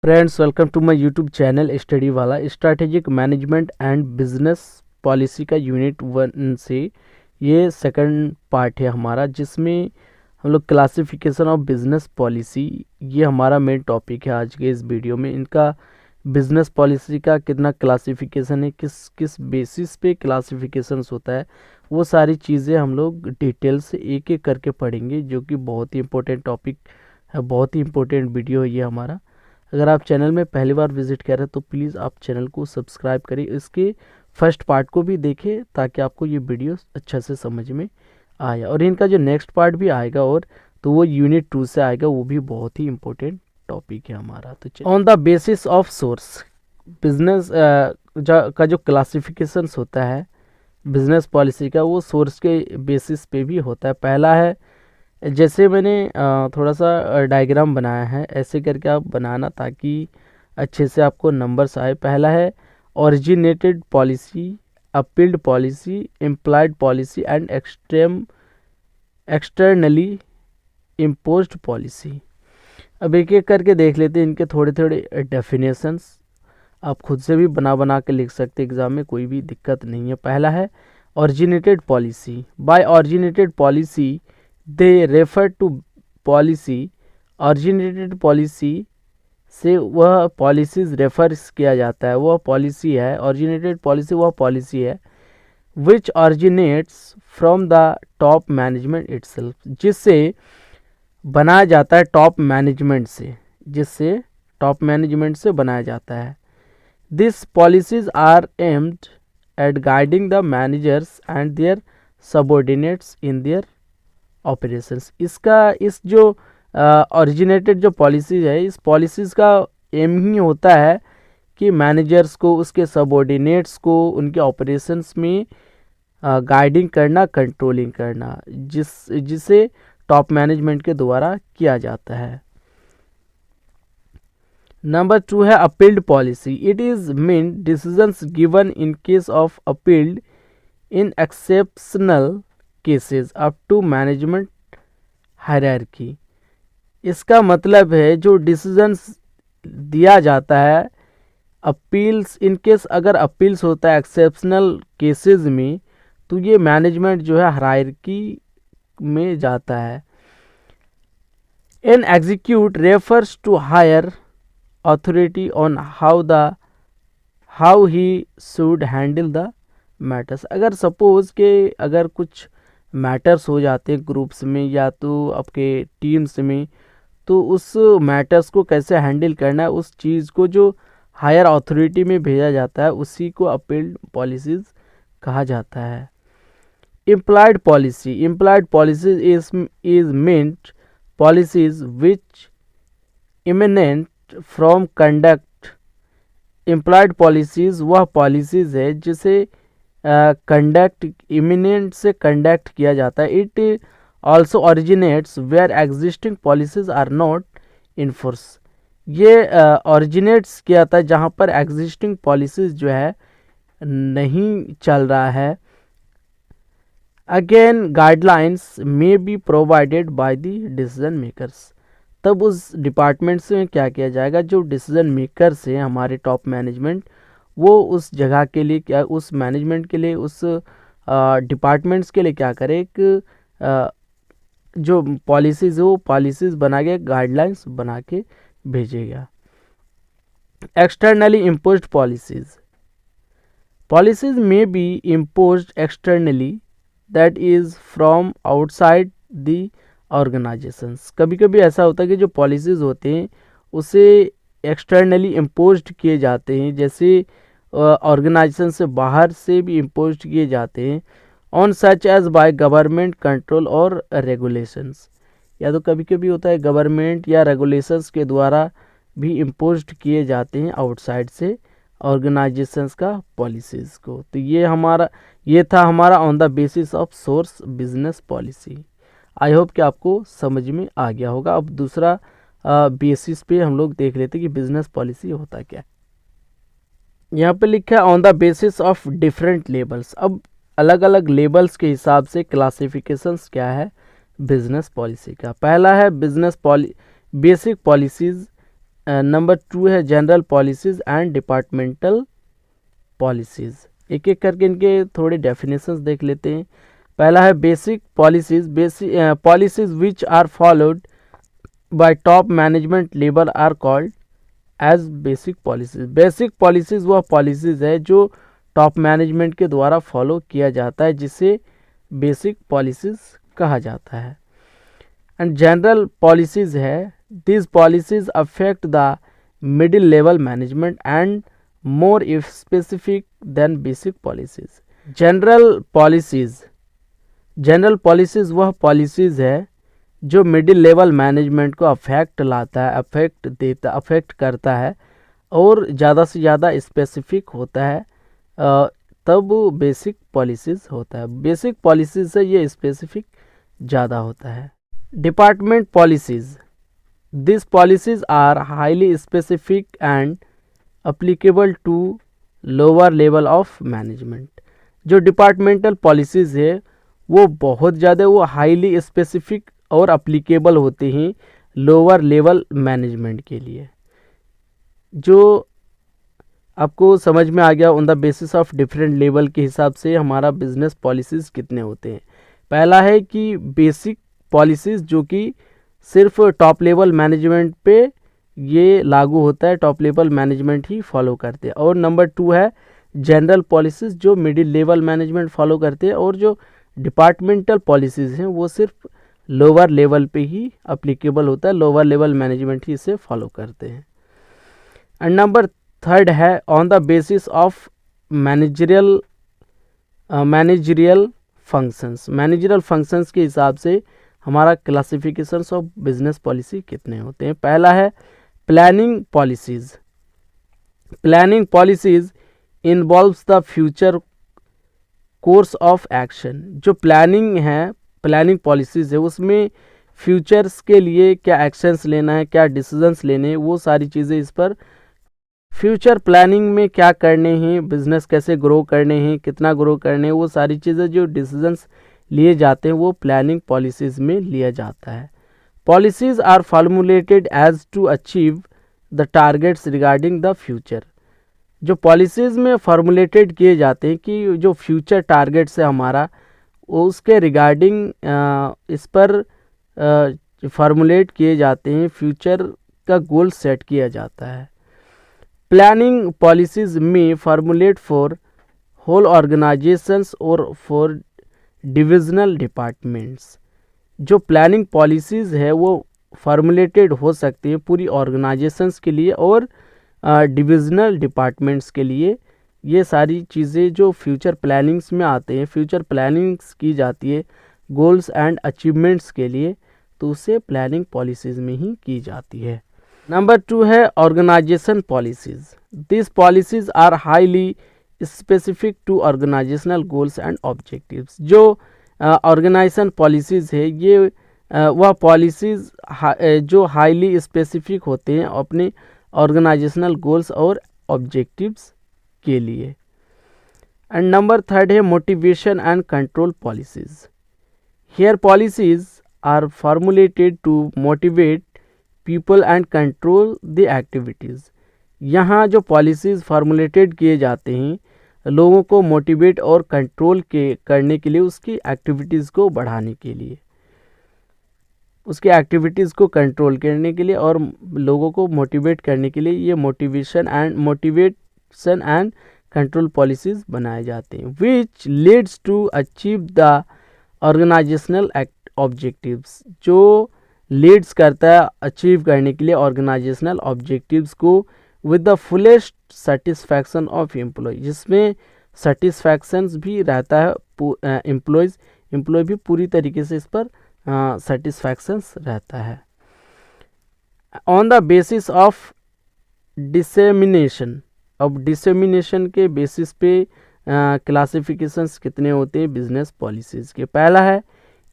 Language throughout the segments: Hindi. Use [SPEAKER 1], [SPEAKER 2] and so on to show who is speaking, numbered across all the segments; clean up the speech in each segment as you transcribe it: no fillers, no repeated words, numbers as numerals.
[SPEAKER 1] Friends, welcome to my YouTube channel study वाला। Strategic management and business policy का यूनिट 1 से ये सेकंड पार्ट है हमारा, जिसमें हम लोग क्लासिफिकेशन ऑफ बिजनेस पॉलिसी, ये हमारा मेन टॉपिक है आज के इस वीडियो में। इनका बिजनेस पॉलिसी का कितना क्लासिफिकेशन है, किस किस बेसिस पे क्लासिफिकेशंस होता है, वो सारी चीज़ें हम लोग डिटेल से एक एक करके पढ़ेंगे, जो कि बहुत ही इंपॉर्टेंट टॉपिक है, बहुत ही इंपॉर्टेंट वीडियो है ये हमारा। अगर आप चैनल में पहली बार विजिट कर रहे हैं तो प्लीज़ आप चैनल को सब्सक्राइब करें, इसके फर्स्ट पार्ट को भी देखें ताकि आपको ये वीडियो अच्छा से समझ में आए। और इनका जो नेक्स्ट पार्ट भी आएगा और तो वो यूनिट 2 से आएगा, वो भी बहुत ही इंपॉर्टेंट टॉपिक है हमारा। तो on the basis of source, business का जो क्लासिफिकेशंस होता है बिजनेस पॉलिसी का, वो सोर्स के बेसिस पे भी होता है। पहला है, जैसे मैंने थोड़ा सा डायग्राम बनाया है, ऐसे करके आप बनाना ताकि अच्छे से आपको नंबर्स आए। पहला है originated policy, appealed policy, implied policy and externally imposed policy. अब एक एक करके देख लेते हैं इनके थोड़े थोड़े डेफिनेशंस। आप खुद से भी बना के लिख सकते, एग्जाम में कोई भी दिक्कत नहीं है। पहला है originated policy. By originated policy they refer to policy. Originated policy से वह पॉलिसीज रेफर किया जाता है, वह पॉलिसी है। ओरिजिनेटेड पॉलिसी वह पॉलिसी है विच originates from the top management itself, जिससे बनाया जाता है टॉप मैनेजमेंट से, जिससे टॉप मैनेजमेंट से बनाया जाता है। This policies are aimed at guiding the managers and their subordinates in their operations. इस जो ओरिजिनेटेड जो पॉलिसीज है, इस पॉलिसीज़ का एम ही होता है कि मैनेजर्स को, उसके सबऑर्डिनेट्स को उनके ऑपरेशंस में गाइडिंग करना, कंट्रोलिंग करना, जिसे टॉप मैनेजमेंट के द्वारा किया जाता है। नंबर 2 है appealed policy. It is mean decisions given in case of appealed in exceptional cases up to management hierarchy. इसका मतलब है जो डिसीजंस दिया जाता है अपील्स, इन केस अगर अपील्स होता है एक्सेप्शनल केसेस में, तो ये मैनेजमेंट जो है हायरार्की में जाता है। An execute refers to higher authority on how he should handle the matters. अगर सपोज के अगर कुछ मैटर्स हो जाते हैं ग्रुप्स में या तो आपके टीम्स में, तो उस मैटर्स को कैसे हैंडल करना है, उस चीज़ को जो हायर अथॉरिटी में भेजा जाता है, उसी को अपील्ड पॉलिसीज कहा जाता है। Implied policy. Implied policies is meant policies which emanate from conduct. Implied policies वह पॉलिसीज है जिसे कंडक्ट, इमिनेंट से कंडक्ट किया जाता है। It also originates where existing policies are not in force. ये ओरिजिनेट्स किया था जहाँ पर एग्जिस्टिंग पॉलिसीज जो है नहीं चल रहा है। Again guidelines may be provided by the decision makers. तब उस डिपार्टमेंट से क्या किया जाएगा, जो डिसीजन मेकर्स हैं हमारे टॉप मैनेजमेंट, वो उस जगह के लिए क्या, उस मैनेजमेंट के लिए, उस डिपार्टमेंट्स के लिए क्या करे, एक जो पॉलिसीज़ वो पॉलिसीज़ बना के, गाइडलाइंस बना के भेजेगा। Externally imposed policies. पॉलिसीज़ में B imposed externally, that is from outside the organisations. कभी कभी ऐसा होता है कि जो पॉलिसीज़ होते हैं उसे एक्सटर्नली इम्पोज्ड किए जाते हैं, जैसे ऑर्गेनाइजेशन से बाहर से भी इम्पोज्ड किए जाते हैं। On such as by government control और रेगुलेशंस। या तो कभी कभी होता है गवर्नमेंट या रेगुलेशंस के द्वारा भी इम्पोज्ड किए जाते हैं आउटसाइड से ऑर्गेनाइजेशंस का पॉलिसीज़ को। तो ये था हमारा on the basis of source business policy. I hope कि आपको समझ में आ गया होगा। अब दूसरा बेसिस पे हम लोग देख लेते हैं कि बिजनेस पॉलिसी होता क्या है। यहाँ पे लिखा है on the basis of different labels. अब अलग अलग लेबल्स के हिसाब से क्लासिफिकेशंस क्या है बिजनेस पॉलिसी का। पहला है बेसिक पॉलिसीज नंबर 2 है general policies and departmental policies. एक एक करके इनके थोड़े डेफिनेशंस देख लेते हैं। पहला है basic policies. Policies which are followed by top management level are called as basic policies. Basic policies वह पॉलिसीज़ है जो टॉप मैनेजमेंट के द्वारा फॉलो किया जाता है, जिसे बेसिक पॉलिसीज़ कहा जाता है। एंड जनरल पॉलिसीज़ है, these policies affect the middle level management and more if specific than basic policies. General policies वह पॉलिसीज़ है जो मिडिल लेवल मैनेजमेंट को अफेक्ट करता है और ज़्यादा से ज़्यादा स्पेसिफिक होता है, तब बेसिक पॉलिसीज़ होता है। बेसिक पॉलिसीज़ से ये स्पेसिफिक ज़्यादा होता है। Department policies, these policies are highly specific and applicable to lower level of management. जो डिपार्टमेंटल पॉलिसीज़ है वो बहुत ज़्यादा वो हाईली स्पेसिफिक और अप्लीकेबल होते हैं लोअर लेवल मैनेजमेंट के लिए। जो आपको समझ में आ गया, on the basis of different level के हिसाब से हमारा बिजनेस पॉलिसीज़ कितने होते हैं। पहला है कि बेसिक पॉलिसीज़ जो कि सिर्फ टॉप लेवल मैनेजमेंट पे ये लागू होता है, टॉप लेवल मैनेजमेंट ही फॉलो करते हैं। और नंबर 2 है जनरल पॉलिसीज़ जो मिडिल लेवल मैनेजमेंट फॉलो करते हैं, और जो डिपार्टमेंटल पॉलिसीज़ हैं वो सिर्फ लोअर लेवल पे ही अप्लीकेबल होता है, लोअर लेवल मैनेजमेंट ही इसे फॉलो करते हैं। एंड नंबर 3 है on the basis of managerial functions के हिसाब से हमारा क्लासिफिकेशंस ऑफ बिजनेस पॉलिसी कितने होते हैं। पहला है planning policies. Planning policies involves the future course of action. जो प्लानिंग पॉलिसीज़ है उसमें फ्यूचर्स के लिए क्या एक्शंस लेना है, क्या डिसीजंस लेने हैं, वो सारी चीज़ें इस पर फ्यूचर प्लानिंग में क्या करने हैं, बिजनेस कैसे ग्रो करने हैं, कितना ग्रो करने हैं, वो सारी चीज़ें जो डिसीजंस लिए जाते हैं वो प्लानिंग पॉलिसीज़ में लिया जाता है। Policies are formulated as to achieve the targets regarding the future. जो पॉलिसीज़ में फॉर्मुलेटेड किए जाते हैं कि जो फ्यूचर टारगेट्स है हमारा, उसके रिगार्डिंग इस पर फॉर्मुलेट किए जाते हैं, फ्यूचर का गोल सेट किया जाता है। प्लानिंग पॉलिसीज़ में फॉर्मुलेट फॉर होल ऑर्गेनाइजेशंस और फॉर डिविजनल डिपार्टमेंट्स। जो प्लानिंग पॉलिसीज़ है वो फॉर्मुलेटेड हो सकती है पूरी ऑर्गेनाइजेशंस के लिए और डिविजनल डिपार्टमेंट्स के लिए। ये सारी चीज़ें जो फ्यूचर प्लानिंग्स में आते हैं, फ्यूचर प्लानिंग्स की जाती है गोल्स एंड अचीवमेंट्स के लिए, तो उसे प्लानिंग पॉलिसीज़ में ही की जाती है। नंबर 2 है organisation policies. This policies are highly specific to organisational goals and objectives. जो ऑर्गेनाइजेशन पॉलिसीज़ है ये वह पॉलिसीज़ जो हाईली स्पेसिफिक होते हैं अपने ऑर्गेनाइजेशनल गोल्स और ऑब्जेक्टिव्स के लिए। एंड नंबर 3 है motivation and control policies. Here policies are formulated to motivate people and control the activities. यहाँ जो पॉलिसीज़ फार्मूलेटेड किए जाते हैं लोगों को मोटिवेट और कंट्रोल करने के लिए, उसकी एक्टिविटीज़ को बढ़ाने के लिए, उसकी एक्टिविटीज़ को कंट्रोल करने के लिए और लोगों को मोटिवेट करने के लिए ये मोटिवेशन एंड कंट्रोल पॉलिसीज़ बनाए जाते हैं, which leads to achieve the organisational objectives. जो लीड्स करता है अचीव करने के लिए ऑर्गेनाइजेशनल ऑब्जेक्टिव्स को with the fullest satisfaction of employ, जिसमें सेटिस्फैक्शंस भी रहता है एम्प्लॉय भी पूरी तरीके से इस पर सेटिस्फैक्शंस रहता है। On the basis of dissemination, अब डिसेमिनेशन के बेसिस पे क्लासिफिकेशंस कितने होते हैं बिजनेस पॉलिसीज़ के। पहला है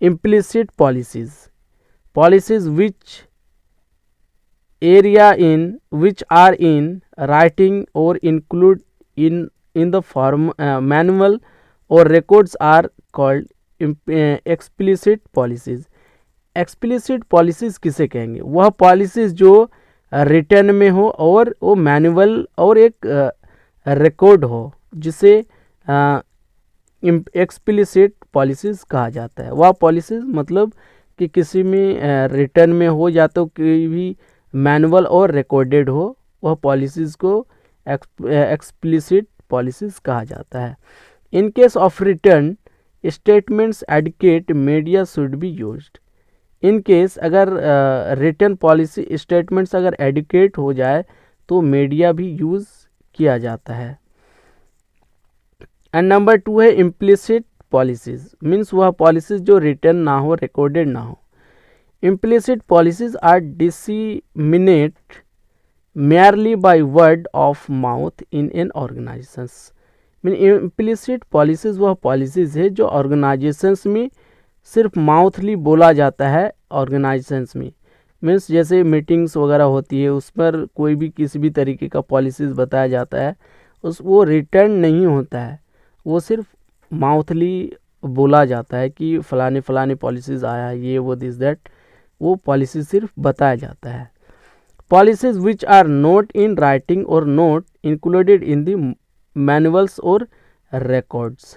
[SPEAKER 1] implicit policies which are in writing or include in the form manual or records are called explicit policies। Explicit policies किसे कहेंगे? वह पॉलिसीज़ जो रिटर्न में हो और वो मैनुअल और एक रिकॉर्ड हो, जिसे एक्सप्लिसिट पॉलिसीज़ कहा जाता है। वह पॉलिसीज़ मतलब कि किसी में रिटर्न में हो या तो कोई भी मैनुअल और रिकॉर्डेड हो, वह पॉलिसीज़ को एक्सप्लिसिट पॉलिसीज़ कहा जाता है। इन case of return statements adequate media should be used. In case अगर रिटर्न पॉलिसी स्टेटमेंट्स अगर एडिकेट हो जाए तो मीडिया भी यूज़ किया जाता है। एंड नंबर 2 है इम्प्लिसिट पॉलिसीज़, मीन्स वह पॉलिसीज़ जो रिटर्न ना हो, रिकॉर्डेड ना हो। Implicit policies are disseminate merely by word of mouth in an organizations। Mean implicit policies वह पॉलिसीज़ है जो ऑर्गेनाइजेशंस में सिर्फ माउथली बोला जाता है। ऑर्गेनाइजेशंस में मीन्स जैसे मीटिंग्स वगैरह होती है, उस पर कोई भी किसी भी तरीके का पॉलिसीज़ बताया जाता है, वो रिटर्न नहीं होता है, वो सिर्फ माउथली बोला जाता है कि फ़लाने फ़लाने पॉलिसीज़ आया है, ये वो दिस दैट, वो पॉलिसी सिर्फ बताया जाता है। Policies which are not in writing or not included in the manuals और records।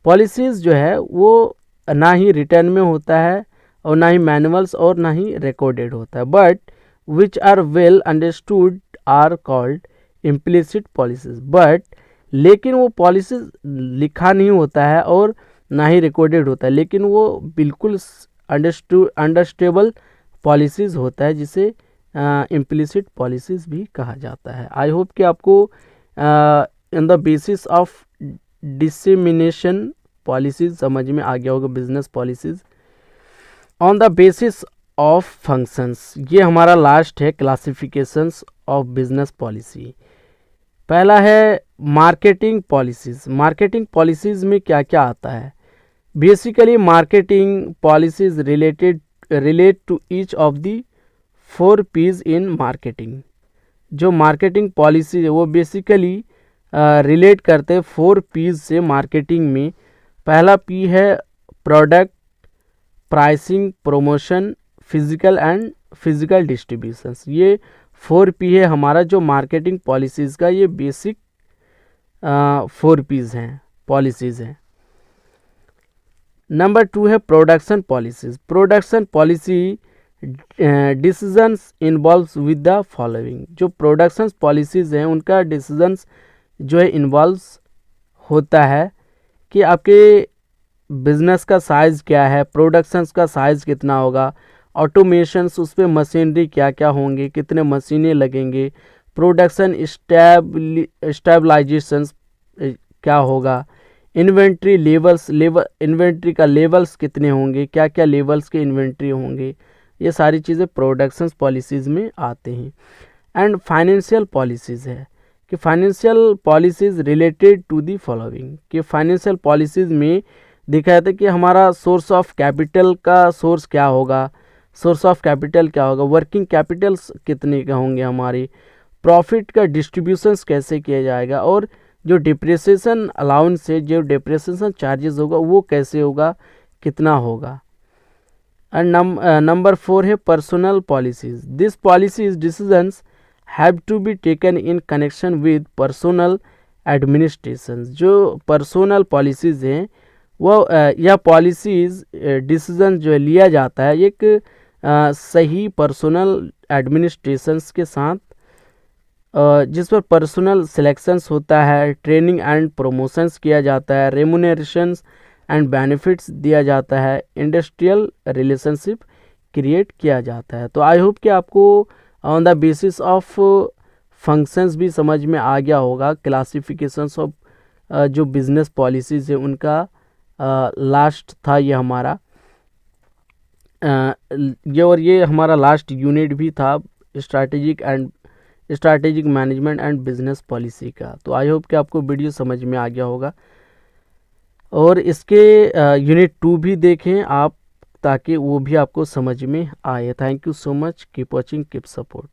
[SPEAKER 1] पॉलिसीज़ जो है वो ना ही रिटर्न में होता है और ना ही मैनुअल्स और ना ही रिकॉर्डेड होता है, but which are well understood are called implicit policies. But लेकिन वो पॉलिसीज़ लिखा नहीं होता है और ना ही रिकॉर्डेड होता है, लेकिन वो बिल्कुल अंडरस्टेबल पॉलिसीज़ होता है, जिसे इम्प्लिसिट पॉलिसीज़ भी कहा जाता है। आई होप कि आपको in the basis of dissemination policies समझ में आ गया होगा। Business policies on the basis of functions, ये हमारा लास्ट है क्लासिफिकेशंस ऑफ बिजनेस पॉलिसी। पहला है मार्केटिंग पॉलिसीज़। मार्केटिंग पॉलिसीज़ में क्या क्या आता है? Basically marketing policies relate to each of the 4 P's in marketing. जो मार्केटिंग पॉलिसी है वो बेसिकली रिलेट करते हैं 4 P's से मार्केटिंग में। पहला P है product, pricing, promotion, physical distributions. ये 4 P है हमारा जो मार्केटिंग पॉलिसीज़ का, ये बेसिक 4 P's हैं, पॉलिसीज़ हैं। नंबर 2 है production policies. Production policy decisions involves with the following. जो प्रोडक्शन पॉलिसीज़ हैं उनका डिसीजंस जो है इन्वॉल्व्स होता है कि आपके बिजनेस का साइज़ क्या है, प्रोडक्शंस का साइज़ कितना होगा, ऑटोमेशंस, उस पर मशीनरी क्या क्या होंगे, कितने मशीनें लगेंगे, प्रोडक्शन स्टेबलाइजेशंस क्या होगा, इन्वेंट्री लेवल्स, इन्वेंट्री का लेवल्स कितने होंगे, क्या क्या लेवल्स के इन्वेंट्री होंगे, ये सारी चीज़ें प्रोडक्शन पॉलिसीज़ में आते हैं। एंड फाइनेंशियल पॉलिसीज़ है कि financial policies related to the following, कि फाइनेंशियल पॉलिसीज़ में देखा जाता है कि हमारा सोर्स ऑफ कैपिटल का सोर्स क्या होगा, वर्किंग कैपिटल्स कितने का होंगे हमारे, प्रॉफिट का डिस्ट्रीब्यूशंस कैसे किया जाएगा, और जो डिप्रिसिएशन अलाउंस है, जो डिप्रिसिएशन चार्जेस होगा वो कैसे होगा, कितना होगा। एंड नंबर 4 है personal policies. This policies decisions have to be taken in connection with personal administration. जो पर्सनल पॉलिसीज़ हैं वो या पॉलिसीज़ डिसीजन जो लिया जाता है एक सही पर्सनल एडमिनिस्ट्रेशंस के साथ, जिस पर पर्सनल सिलेक्शंस होता है, ट्रेनिंग एंड प्रमोशंस किया जाता है, रेमुनरेशंस एंड बेनिफिट्स दिया जाता है, इंडस्ट्रियल रिलेशनशिप क्रिएट किया जाता है। तो आई होप कि आपको on the basis of functions भी समझ में आ गया होगा। क्लासिफिकेशंस ऑफ जो बिजनेस पॉलिसीज़ है उनका लास्ट था ये हमारा, ये हमारा लास्ट यूनिट भी था strategic management and business policy का। तो आई होप कि आपको वीडियो समझ में आ गया होगा, और इसके यूनिट 2 भी देखें आप, ताकि वो भी आपको समझ में आए। Thank you so much, keep watching, keep support.